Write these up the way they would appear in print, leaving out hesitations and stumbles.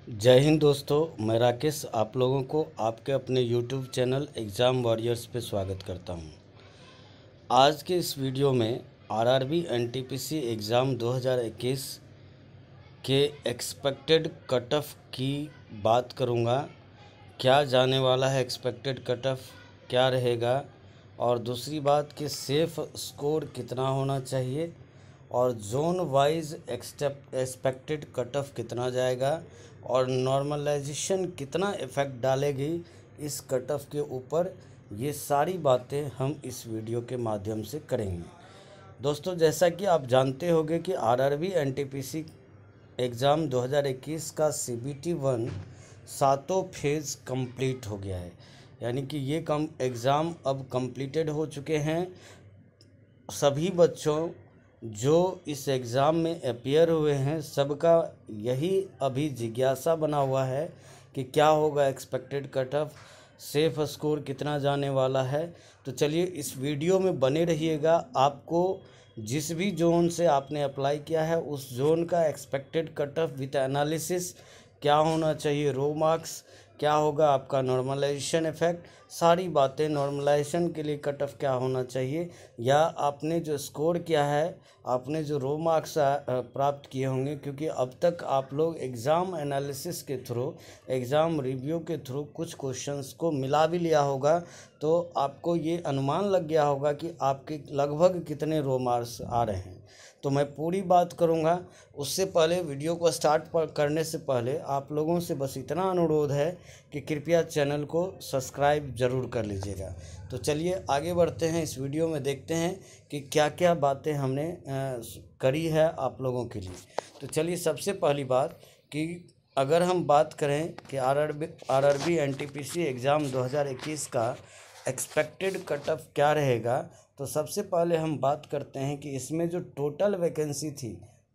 जय हिंद दोस्तों, मैं राकेश आप लोगों को आपके अपने YouTube चैनल एग्ज़ाम वॉरियर्स पे स्वागत करता हूं। आज के इस वीडियो में आरआरबी एनटीपीसी एग्ज़ाम 2021 के एक्सपेक्टेड कट ऑफ की बात करूंगा। क्या जाने वाला है एक्सपेक्टेड कट ऑफ, क्या रहेगा, और दूसरी बात कि सेफ स्कोर कितना होना चाहिए और zone wise expected cut of कितना जाएगा और नॉर्मलाइजेशन कितना इफ़ेक्ट डालेगी इस कट ऑफ के ऊपर, ये सारी बातें हम इस वीडियो के माध्यम से करेंगे। दोस्तों, जैसा कि आप जानते होंगे कि आरआरबी एनटीपीसी एग्ज़ाम 2021 का सीबीटी 1 सातों फेज़ कंप्लीट हो गया है। यानी कि ये एग्ज़ाम अब कंप्लीटेड हो चुके हैं। सभी बच्चों जो इस एग्ज़ाम में अपीयर हुए हैं, सबका यही अभी जिज्ञासा बना हुआ है कि क्या होगा expected cut of, safe score कितना जाने वाला है। तो चलिए इस वीडियो में बने रहिएगा। आपको जिस भी जोन से आपने अप्लाई किया है उस जोन का expected cut of with analysis क्या होना चाहिए, रो मार्क्स क्या होगा, आपका नॉर्मलाइजेशन इफ़ेक्ट, सारी बातें, नॉर्मलाइजेशन के लिए कट ऑफ क्या होना चाहिए, या आपने जो स्कोर किया है, आपने जो रो मार्क्स प्राप्त किए होंगे, क्योंकि अब तक आप लोग एग्ज़ाम एनालिसिस के थ्रू, एग्ज़ाम रिव्यू के थ्रू कुछ क्वेश्चंस को मिला भी लिया होगा, तो आपको ये अनुमान लग गया होगा कि आपके लगभग कितने रो मार्क्स आ रहे हैं। तो मैं पूरी बात करूंगा। उससे पहले, वीडियो को स्टार्ट करने से पहले आप लोगों से बस इतना अनुरोध है कि कृपया चैनल को सब्सक्राइब ज़रूर कर लीजिएगा। तो चलिए आगे बढ़ते हैं। इस वीडियो में देखते हैं कि क्या क्या बातें हमने करी है आप लोगों के लिए। तो चलिए, सबसे पहली बात कि अगर हम बात करें कि आरआरबी एनटीपीसी एग्ज़ाम 2021 का एक्सपेक्टेड कट ऑफ क्या रहेगा, तो सबसे पहले हम बात करते हैं कि इसमें जो टोटल वैकेंसी थी,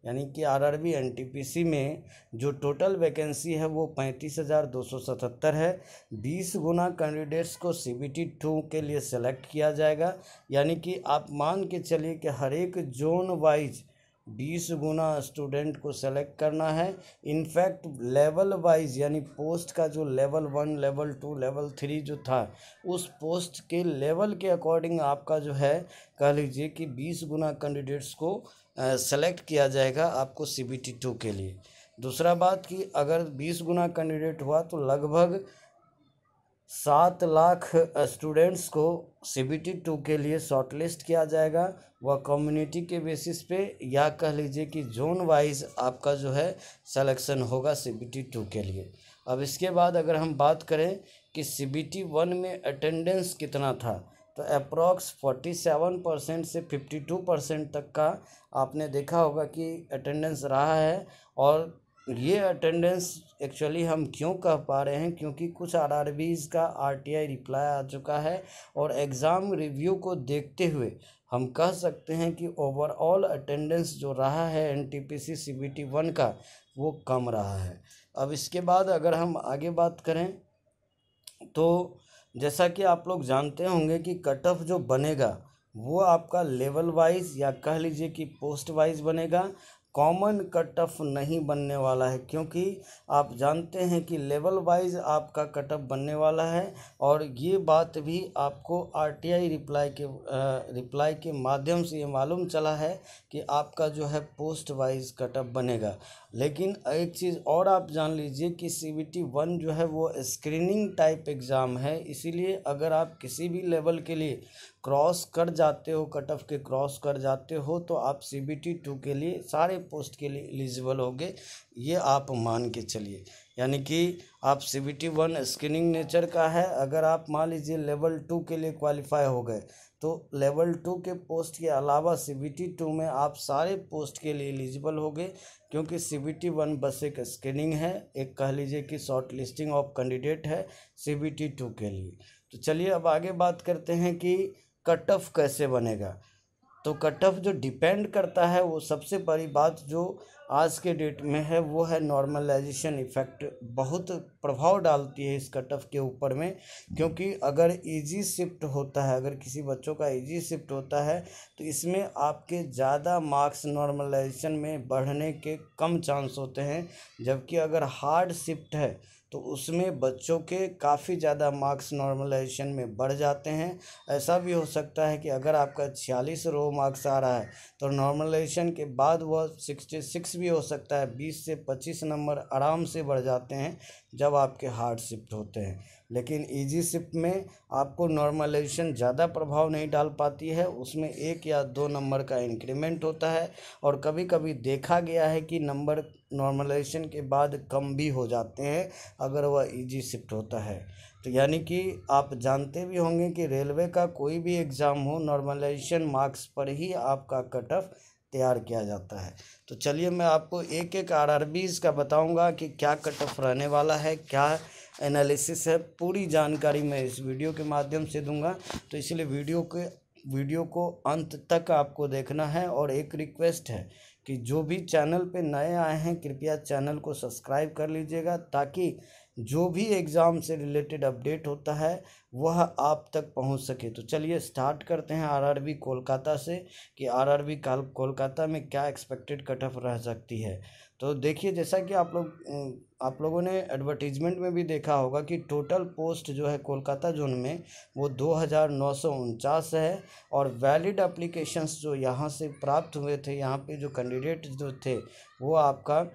यानी कि आरआरबी एनटीपीसी में जो टोटल वैकेंसी है वो 35,277 है। 20 गुना कैंडिडेट्स को सीबीटी 2 के लिए सेलेक्ट किया जाएगा। यानी कि आप मान के चलिए कि हर एक जोन वाइज 20 गुना स्टूडेंट को सेलेक्ट करना है। इनफैक्ट लेवल वाइज, यानी पोस्ट का जो लेवल 1, लेवल 2, लेवल 3 जो था, उस पोस्ट के लेवल के अकॉर्डिंग आपका जो है, कह लीजिए कि 20 गुना कैंडिडेट्स को सेलेक्ट किया जाएगा आपको सीबीटी 2 के लिए। दूसरा बात कि अगर 20 गुना कैंडिडेट हुआ तो लगभग 7 लाख स्टूडेंट्स को सीबीटी 2 के लिए शॉर्टलिस्ट किया जाएगा। वह कम्युनिटी के बेसिस पे, या कह लीजिए कि जोन वाइज आपका जो है सिलेक्शन होगा सीबीटी 2 के लिए। अब इसके बाद अगर हम बात करें कि सीबीटी 1 में अटेंडेंस कितना था, तो अप्रॉक्स 47% से 52% तक का आपने देखा होगा कि अटेंडेंस रहा है। और ये अटेंडेंस एक्चुअली हम क्यों कह पा रहे हैं, क्योंकि कुछ आरआरबीज़ का आरटीआई रिप्लाई आ चुका है और एग्ज़ाम रिव्यू को देखते हुए हम कह सकते हैं कि ओवरऑल अटेंडेंस जो रहा है एनटीपीसी सीबीटी 1 का, वो कम रहा है। अब इसके बाद अगर हम आगे बात करें तो जैसा कि आप लोग जानते होंगे कि कट ऑफ जो बनेगा वो आपका लेवल वाइज, या कह लीजिए कि पोस्ट वाइज बनेगा। कॉमन कट ऑफ नहीं बनने वाला है, क्योंकि आप जानते हैं कि लेवल वाइज आपका कट ऑफ बनने वाला है। और ये बात भी आपको आरटीआई रिप्लाई के माध्यम से ये मालूम चला है कि आपका जो है पोस्ट वाइज कट ऑफ बनेगा। लेकिन एक चीज़ और आप जान लीजिए कि सीबीटी 1 जो है वो स्क्रीनिंग टाइप एग्ज़ाम है, इसीलिए अगर आप किसी भी लेवल के लिए क्रॉस कर जाते हो, कट ऑफ के क्रॉस कर जाते हो, तो आप सीबीटी 2 के लिए सारे पोस्ट के लिए एलिजिबल होगे, ये आप मान के चलिए। यानी कि आप सीबीटी 1 स्क्रीनिंग नेचर का है। अगर आप मान लीजिए लेवल 2 के लिए क्वालिफाई हो गए, तो लेवल 2 के पोस्ट के अलावा सीबीटी 2 में आप सारे पोस्ट के लिए एलिजिबल होगे, क्योंकि सीबीटी 1 बस एक स्क्रीनिंग है, एक कह लीजिए कि शॉर्ट लिस्टिंग ऑफ कैंडिडेट है सीबीटी 2 के लिए। तो चलिए अब आगे बात करते हैं कि कट ऑफ कैसे बनेगा। तो कट ऑफ जो डिपेंड करता है, वो सबसे बड़ी बात जो आज के डेट में है वो है नॉर्मलाइजेशन इफ़ेक्ट बहुत प्रभाव डालती है इस कट ऑफ के ऊपर में। क्योंकि अगर इजी शिफ्ट होता है, अगर किसी बच्चों का इजी शिफ्ट होता है तो इसमें आपके ज़्यादा मार्क्स नॉर्मलाइजेशन में बढ़ने के कम चांस होते हैं। जबकि अगर हार्ड शिफ्ट है तो उसमें बच्चों के काफ़ी ज़्यादा मार्क्स नॉर्मलाइजेशन में बढ़ जाते हैं। ऐसा भी हो सकता है कि अगर आपका 46 रो मार्क्स आ रहा है तो नॉर्मलाइजेशन के बाद वह 66 भी हो सकता है। 20 से 25 नंबर आराम से बढ़ जाते हैं जब आपके हार्ड शिफ्ट होते हैं। लेकिन इजी शिफ्ट में आपको नॉर्मलाइजेशन ज़्यादा प्रभाव नहीं डाल पाती है, उसमें 1 या 2 नंबर का इंक्रीमेंट होता है। और कभी कभी देखा गया है कि नंबर नॉर्मलाइजेशन के बाद कम भी हो जाते हैं अगर वह इजी शिफ्ट होता है। तो यानी कि आप जानते भी होंगे कि रेलवे का कोई भी एग्ज़ाम हो, नॉर्मलाइजेशन मार्क्स पर ही आपका कट ऑफ तैयार किया जाता है। तो चलिए मैं आपको एक एक आरआरबीज़ का बताऊंगा कि क्या कट ऑफ रहने वाला है, क्या एनालिसिस है, पूरी जानकारी मैं इस वीडियो के माध्यम से दूंगा। तो इसलिए वीडियो को अंत तक आपको देखना है। और एक रिक्वेस्ट है कि जो भी चैनल पे नए आए हैं कृपया चैनल को सब्सक्राइब कर लीजिएगा, ताकि जो भी एग्ज़ाम से रिलेटेड अपडेट होता है वह आप तक पहुंच सके। तो चलिए स्टार्ट करते हैं आरआरबी कोलकाता से कि आरआरबी कोलकाता में क्या एक्सपेक्टेड कट ऑफ रह सकती है। तो देखिए, जैसा कि आप लोगों ने एडवर्टीजमेंट में भी देखा होगा कि टोटल पोस्ट जो है कोलकाता जोन में वो 2949 है। और वैलिड एप्लीकेशंस जो यहाँ से प्राप्त हुए थे, यहाँ पे जो कैंडिडेट जो थे वो आपका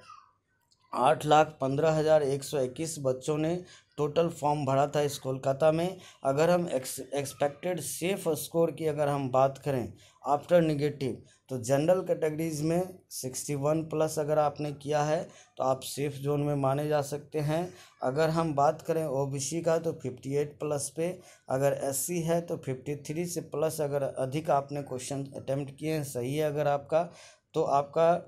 8,15,121 बच्चों ने टोटल फॉर्म भरा था इस कोलकाता में। अगर हम एक्सपेक्टेड सेफ स्कोर की अगर हम बात करें आफ्टर निगेटिव, तो जनरल कैटेगरीज में 61 प्लस अगर आपने किया है तो आप सेफ जोन में माने जा सकते हैं। अगर हम बात करें ओबीसी का तो 58 प्लस पे, अगर एससी है तो 53 से प्लस अगर अधिक आपने क्वेश्चन अटेम्प्ट किए हैं, सही है अगर आपका, तो आपका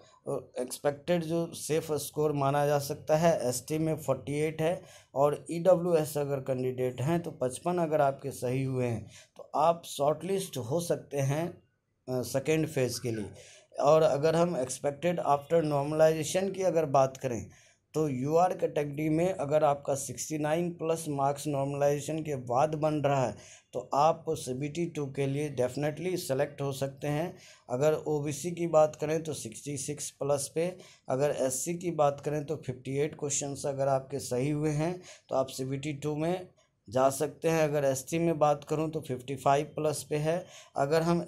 एक्सपेक्टेड जो सेफ स्कोर माना जा सकता है। एसटी में 48 है। और ईडब्ल्यूएस अगर कैंडिडेट हैं तो 55 अगर आपके सही हुए हैं तो आप शॉर्टलिस्ट हो सकते हैं सेकेंड फेज़ के लिए। और अगर हम एक्सपेक्टेड आफ्टर नॉर्मलाइजेशन की अगर बात करें तो यूआर कैटेगरी में अगर आपका 69 प्लस मार्क्स नॉर्मलाइजेशन के बाद बन रहा है तो आप सीबीटी 2 के लिए डेफिनेटली सेलेक्ट हो सकते हैं। अगर ओबीसी की बात करें तो 66 प्लस पे, अगर एससी की बात करें तो 58 क्वेश्चंस अगर आपके सही हुए हैं तो आप सीबीटी 2 में जा सकते हैं। अगर एसटी में बात करूं तो 55 प्लस पे है। अगर हम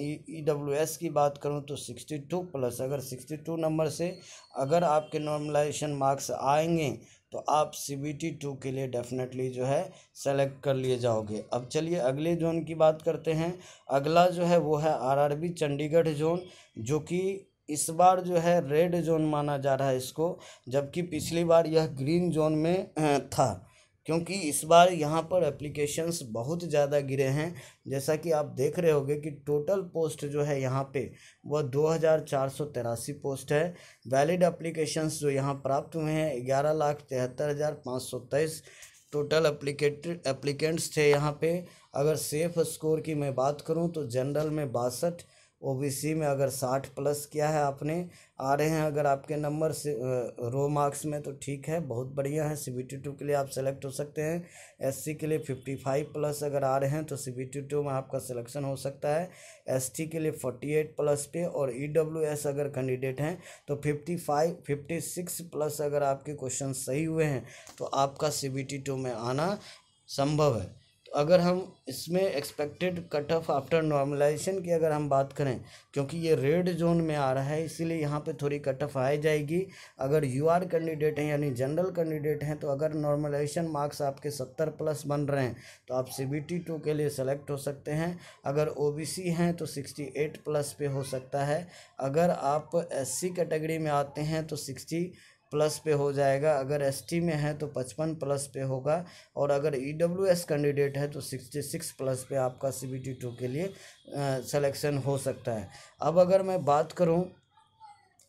ईडब्ल्यूएस की बात करूं तो 62 प्लस, अगर 62 नंबर से अगर आपके नॉर्मलाइजेशन मार्क्स आएंगे तो आप सीबीटी 2 के लिए डेफिनेटली जो है सेलेक्ट कर लिए जाओगे। अब चलिए अगले जोन की बात करते हैं। अगला जो है वो है आरआरबी चंडीगढ़ जोन, जो कि इस बार जो है रेड जोन माना जा रहा है इसको, जबकि पिछली बार यह ग्रीन जोन में था। क्योंकि इस बार यहाँ पर एप्लीकेशंस बहुत ज़्यादा गिरे हैं। जैसा कि आप देख रहे होंगे कि टोटल पोस्ट जो है यहाँ पे वह 2483 पोस्ट है। वैलिड एप्लीकेशंस जो यहाँ प्राप्त हुए हैं 11,73,523 टोटल एप्लीकेंट्स थे यहाँ पे। अगर सेफ स्कोर की मैं बात करूँ तो जनरल में 62, ओबीसी में अगर 60 प्लस किया है आपने, आ रहे हैं अगर आपके नंबर से रो मार्क्स में तो ठीक है, बहुत बढ़िया है। सीबीटी 2 के लिए आप सेलेक्ट हो सकते हैं। एससी के लिए 55 प्लस अगर आ रहे हैं तो सीबीटी 2 में आपका सिलेक्शन हो सकता है। एसटी के लिए 48 प्लस पे, और ईडब्ल्यूएस अगर कैंडिडेट हैं तो 56 प्लस अगर आपके क्वेश्चन सही हुए हैं तो आपका सीबीटी 2 में आना संभव है। अगर हम इसमें expected cut off after normalisation की अगर हम बात करें, क्योंकि ये रेड जोन में आ रहा है इसीलिए यहाँ पे थोड़ी कट ऑफ आ जाएगी। अगर यूआर कैंडिडेट हैं यानी जनरल कैंडिडेट हैं तो अगर नॉर्मलाइजेशन मार्क्स आपके 70 प्लस बन रहे हैं तो आप सीबीटी 2 के लिए सेलेक्ट हो सकते हैं। अगर ओबीसी हैं तो 68 प्लस पे हो सकता है। अगर आप एससी कैटेगरी में आते हैं तो 60 प्लस पे हो जाएगा। अगर एसटी में है तो 55 प्लस पे होगा। और अगर ईडब्ल्यूएस कैंडिडेट है तो 66 प्लस पे आपका सीबीटी 2 के लिए सिलेक्शन हो सकता है। अब अगर मैं बात करूं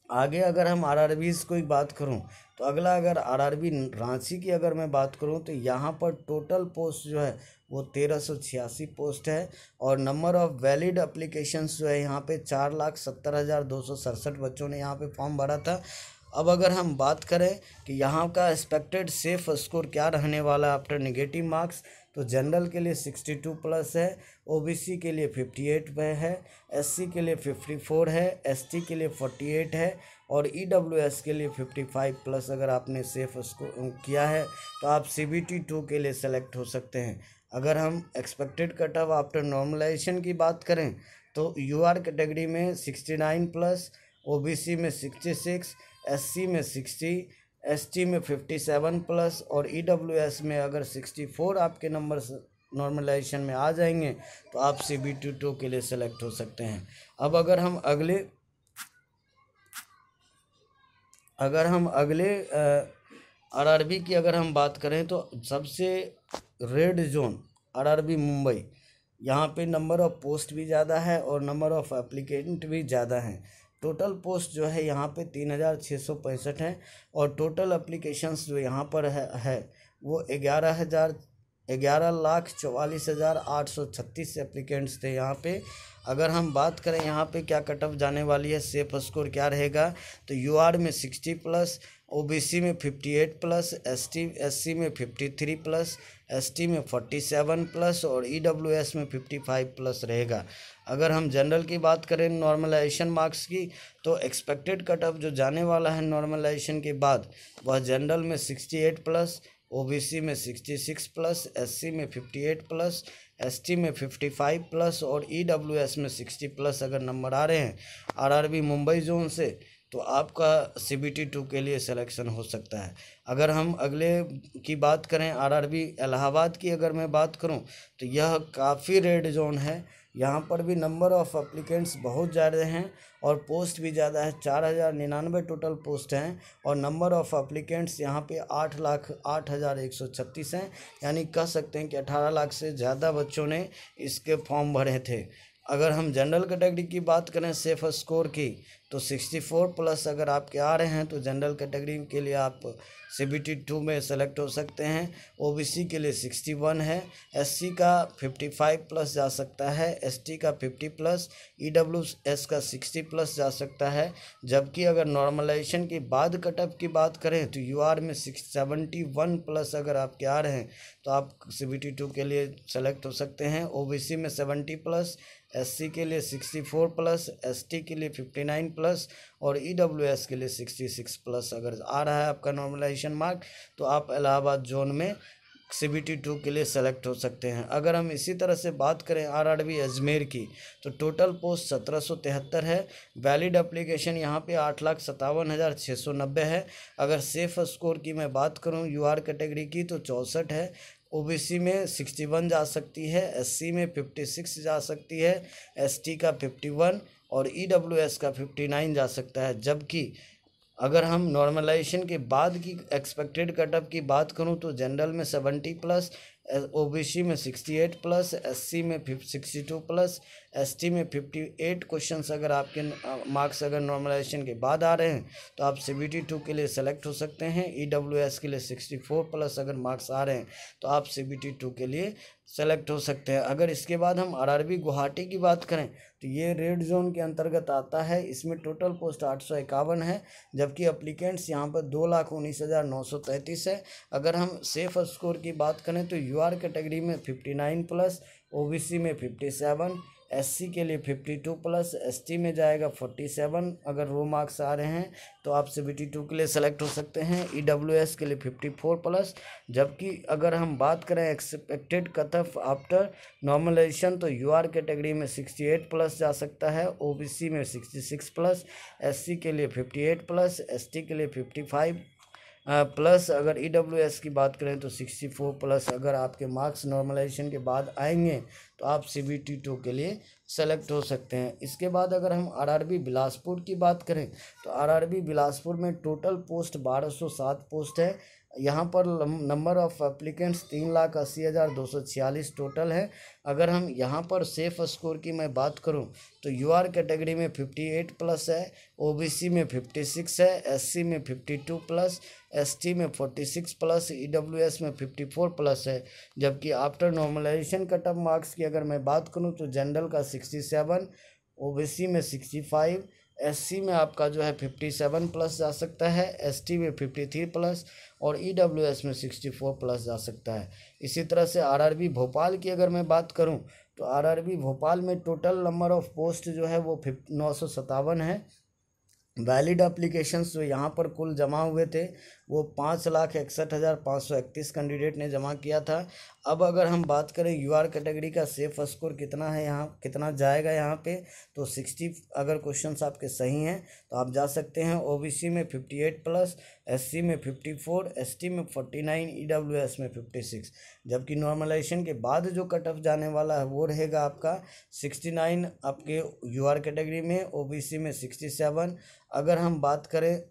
आगे, अगर हम आरआरबीज़ की बात करूं तो अगला अगर आरआरबी रांची की अगर मैं बात करूं तो यहाँ पर टोटल पोस्ट जो है वो 1386 पोस्ट है। और नंबर ऑफ़ वैलिड एप्लीकेशंस जो है यहाँ पे 4,70,267 बच्चों ने यहाँ पे फॉर्म भरा था। अब अगर हम बात करें कि यहाँ का एक्सपेक्टेड सेफ स्कोर क्या रहने वाला है आफ्टर नेगेटिव मार्क्स, तो जनरल के लिए 62 प्लस है, ओबीसी के लिए 58 पे है, एससी के लिए 54 है, एसटी के लिए 48 है और ईडब्ल्यूएस के लिए 55 प्लस अगर आपने सेफ स्कोर किया है तो आप सीबीटी 2 के लिए सेलेक्ट हो सकते हैं। अगर हम expected cut off after normalisation की बात करें तो यूआर कैटेगरी में 69 प्लस, ओबीसी में 66, एससी में 60, एसटी में 57 प्लस और ईडब्ल्यूएस में अगर 64 आपके नंबर नॉर्मलाइजेशन में आ जाएंगे तो आप सीबीटी 2 के लिए सेलेक्ट हो सकते हैं। अब अगर हम अगले आरआरबी की अगर हम बात करें तो सबसे रेड जोन आरआरबी मुंबई, यहाँ पे नंबर ऑफ़ पोस्ट भी ज़्यादा है और नंबर ऑफ़ एप्लीकेंट भी ज़्यादा हैं। टोटल पोस्ट जो है यहाँ पे 3,665 है और टोटल एप्लीकेशंस जो यहाँ पर है वो 11,44,836 एप्लीकेंट्स थे यहाँ पे। अगर हम बात करें यहाँ पे क्या कट ऑफ जाने वाली है, सेफ स्कोर क्या रहेगा, तो यूआर में 60 प्लस, ओबीसी में 58 प्लस, एससी में 53 प्लस, एसटी में 47 प्लस और ईडब्ल्यूएस में 55 प्लस रहेगा। अगर हम जनरल की बात करें नॉर्मलाइजेशन मार्क्स की तो एक्सपेक्टेड कट ऑफ जो जाने वाला है नॉर्मलाइजेशन के बाद वह जनरल में 68 प्लस, ओबीसी में 66 प्लस, एससी में 58 प्लस, एसटी में 55 प्लस और ईडब्ल्यूएस में 60 प्लस अगर नंबर आ रहे हैं आरआरबी मुंबई जोन से तो आपका सीबीटी 2 के लिए सिलेक्शन हो सकता है। अगर हम अगले की बात करें आरआरबी इलाहाबाद की अगर मैं बात करूं तो यह काफ़ी रेड जोन है। यहाँ पर भी नंबर ऑफ़ एप्लीकेंट्स बहुत ज़्यादा हैं और पोस्ट भी ज़्यादा है, 4,099 टोटल पोस्ट हैं और नंबर ऑफ़ एप्लीकेंट्स यहाँ पे 8,08,136 हैं, यानी कह सकते हैं कि 18 लाख से ज़्यादा बच्चों ने इसके फॉर्म भरे थे। अगर हम जनरल कैटेगरी की बात करें सेफ स्कोर की तो 64 प्लस अगर आपके आ रहे हैं तो जनरल कैटेगरी के लिए आप सीबीटी 2 में सेलेक्ट हो सकते हैं। ओबीसी के लिए 61 है, एससी का 55 प्लस जा सकता है, एसटी का 50 प्लस, ईडब्ल्यूएस का 60 प्लस जा सकता है। जबकि अगर नॉर्मलाइजेशन के बाद कटअप की बात करें तो यूआर में 71 प्लस अगर आपके आ रहे हैं तो आप सीबीटी 2 के लिए सेलेक्ट हो सकते हैं। ओबीसी में 70 प्लस, एससी के लिए 64 प्लस, एसटी के लिए 59 प्लस और ईडब्ल्यूएस के लिए 66 प्लस अगर आ रहा है आपका नॉर्मलाइजेशन मार्क तो आप इलाहाबाद जोन में सीबीटी 2 के लिए सेलेक्ट हो सकते हैं। अगर हम इसी तरह से बात करें आरआरबी अजमेर की तो टोटल पोस्ट 1773 है, वैलिड एप्लीकेशन यहाँ पे 8,57,690 है। अगर सेफ स्कोर की मैं बात करूँ यूआर कैटेगरी की तो 64 है, ओबीसी में 61 जा सकती है, एससी में 56 जा सकती है, एसटी का 51 और ईडब्ल्यूएस का 59 जा सकता है। जबकि अगर हम नॉर्मलाइजेशन के बाद की एक्सपेक्टेड कटअप की बात करूं तो जनरल में 70 प्लस, ओबीसी में 68 प्लस, एससी में 62 प्लस, एसटी में 58 क्वेश्चंस अगर आपके मार्क्स अगर नॉर्मलाइजेशन के बाद आ रहे हैं तो आप सीबीटी 2 के लिए सेलेक्ट हो सकते हैं। ईडब्ल्यूएस के लिए 64 प्लस अगर मार्क्स आ रहे हैं तो आप सीबीटी 2 के लिए सेलेक्ट हो सकते हैं। अगर इसके बाद हम आरआरबी गुवाहाटी की बात करें तो ये रेड जोन के अंतर्गत आता है। इसमें टोटल पोस्ट 851 है, जबकि एप्लीकेंट्स यहाँ पर 2,19,933 है। अगर हम सेफ स्कोर की बात करें तो यूआर कैटेगरी में 59 प्लस, ओबीसी में 57, एससी के लिए 52 प्लस, एसटी में जाएगा 47 अगर वो मार्क्स आ रहे हैं तो आप सीबीटी 2 के लिए सेलेक्ट हो सकते हैं। ईडब्ल्यूएस के लिए 54 प्लस। जबकि अगर हम बात करें expected cut off after normalisation तो यूआर कैटेगरी में 68 प्लस जा सकता है, ओबीसी में 66 प्लस, एससी के लिए 58 प्लस, एसटी के लिए 55 प्लस। अगर ईडब्ल्यूएस की बात करें तो 64 प्लस अगर आपके मार्क्स नॉर्मलाइजेशन के बाद आएंगे तो आप सीबीटी 2 के लिए सेलेक्ट हो सकते हैं। इसके बाद अगर हम आरआरबी बिलासपुर की बात करें तो आरआरबी बिलासपुर में टोटल पोस्ट 1207 पोस्ट है। यहाँ पर नंबर ऑफ एप्लीकेंट्स 3,80,246 टोटल है। अगर हम यहाँ पर सेफ स्कोर की मैं बात करूँ तो यूआर कैटेगरी में 58 प्लस है, ओबीसी में 56 है, एससी में 52 प्लस, एसटी में 46 प्लस, ईडब्ल्यूएस में 54 प्लस है। जबकि after normalisation cut off marks की अगर मैं बात करूँ तो जनरल का 67, ओबीसी में 65, एससी में आपका जो है 57 प्लस जा सकता है, एसटी में 53 प्लस और ईडब्ल्यूएस में 64 प्लस जा सकता है। इसी तरह से आरआरबी भोपाल की अगर मैं बात करूं तो आरआरबी भोपाल में टोटल नंबर ऑफ पोस्ट जो है वो 957 है। वैलिड एप्लीकेशंस जो यहाँ पर कुल जमा हुए थे वो 5,61,531 कैंडिडेट ने जमा किया था। अब अगर हम बात करें यूआर कैटेगरी का सेफ स्कोर कितना है, यहाँ कितना जाएगा यहाँ पे, तो 60 अगर क्वेश्चंस आपके सही हैं तो आप जा सकते हैं। ओबीसी में 58 प्लस, एससी में 54, एसटी में 49, ईडब्ल्यूएस में 56। जबकि नॉर्मलाइजेशन के बाद जो कट ऑफ जाने वाला है वो रहेगा आपका 69 आपके यूआर कैटेगरी में, ओबीसी में 67। अगर हम बात करें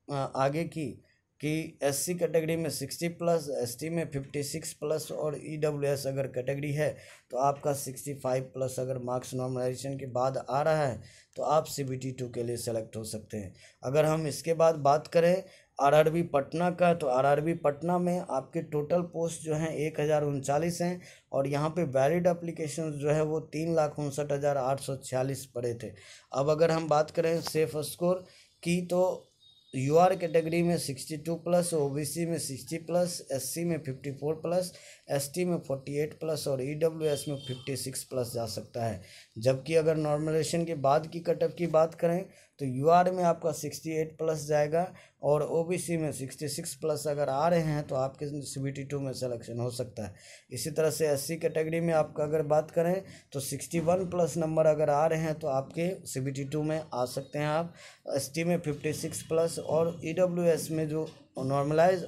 आगे की कि एससी कैटेगरी में 60 प्लस, एसटी में 56 प्लस और ईडब्ल्यूएस अगर कैटेगरी है तो आपका 65 प्लस अगर मार्क्स नॉर्मलाइजेशन के बाद आ रहा है तो आप सीबीटी 2 के लिए सेलेक्ट हो सकते हैं। अगर हम इसके बाद बात करें आरआरबी पटना का तो आरआरबी पटना में आपके टोटल पोस्ट जो हैं 1,039 हैं और यहाँ पे वैलिड एप्लीकेशन जो है वो 3,59,846 पड़े थे। अब अगर हम बात करें सेफ स्कोर की तो यूआर कैटेगरी में 62 प्लस, ओबीसी में 60 प्लस, एससी में 54 प्लस, एसटी में 48 प्लस और ईडब्ल्यूएस में 56 प्लस जा सकता है। जबकि अगर नॉर्मलाइजेशन के बाद की कट ऑफ की बात करें तो यूआर में आपका 68 प्लस जाएगा और ओबीसी में 66 प्लस अगर आ रहे हैं तो आपके सीबीटी 2 में सिलेक्शन हो सकता है। इसी तरह से एससी कैटेगरी में आपका अगर बात करें तो 61 प्लस नंबर अगर आ रहे हैं तो आपके सीबीटी 2 में आ सकते हैं आप। एसटी में 56 प्लस और ईडब्ल्यूएस में जो नॉर्मलाइज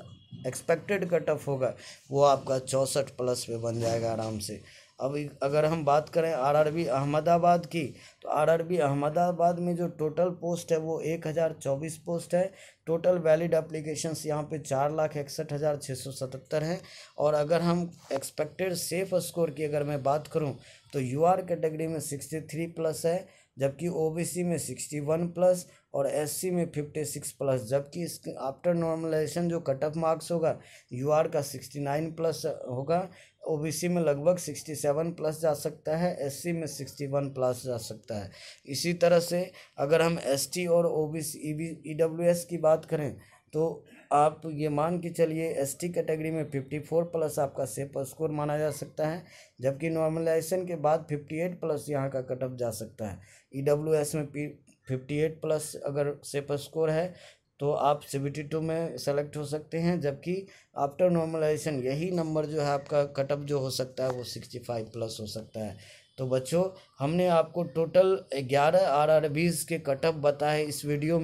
एक्सपेक्टेड कट ऑफ होगा वो आपका 64 प्लस पे बन जाएगा आराम से। अब अगर हम बात करें आरआरबी अहमदाबाद की तो आरआरबी अहमदाबाद में जो टोटल पोस्ट है वो 1,024 पोस्ट है। टोटल वैलिड एप्लीकेशंस यहाँ पे 4,61,677 हैं। और अगर हम एक्सपेक्टेड सेफ स्कोर की अगर मैं बात करूँ तो यूआर कैटेगरी में 63 प्लस है, जबकि ओबीसी में 61 प्लस और एससी में 56 प्लस। जबकि इसके आफ्टर नॉर्मलाइजेशन जो कट ऑफ मार्क्स होगा यूआर का 69 प्लस होगा, ओबीसी में लगभग 67 प्लस जा सकता है, एससी में 61 प्लस जा सकता है। इसी तरह से अगर हम एसटी और ओबीसी ईडब्ल्यूएस की बात करें तो आप ये मान के चलिए एसटी कैटेगरी में 54 प्लस आपका सेफ स्कोर माना जा सकता है, जबकि नॉर्मलाइजेशन के बाद 58 प्लस यहाँ का कट ऑफ जा सकता है। ईडब्ल्यूएस में 58 प्लस अगर सेफ स्कोर है तो आप सीबीटी 2 में सेलेक्ट हो सकते हैं। जबकि आफ्टर नॉर्मलाइजेशन यही नंबर जो है आपका कट ऑफ जो हो सकता है वो 65 प्लस हो सकता है। तो बच्चों हमने आपको टोटल 11 आरआरबीज़ के कट ऑफ बताए इस वीडियो में।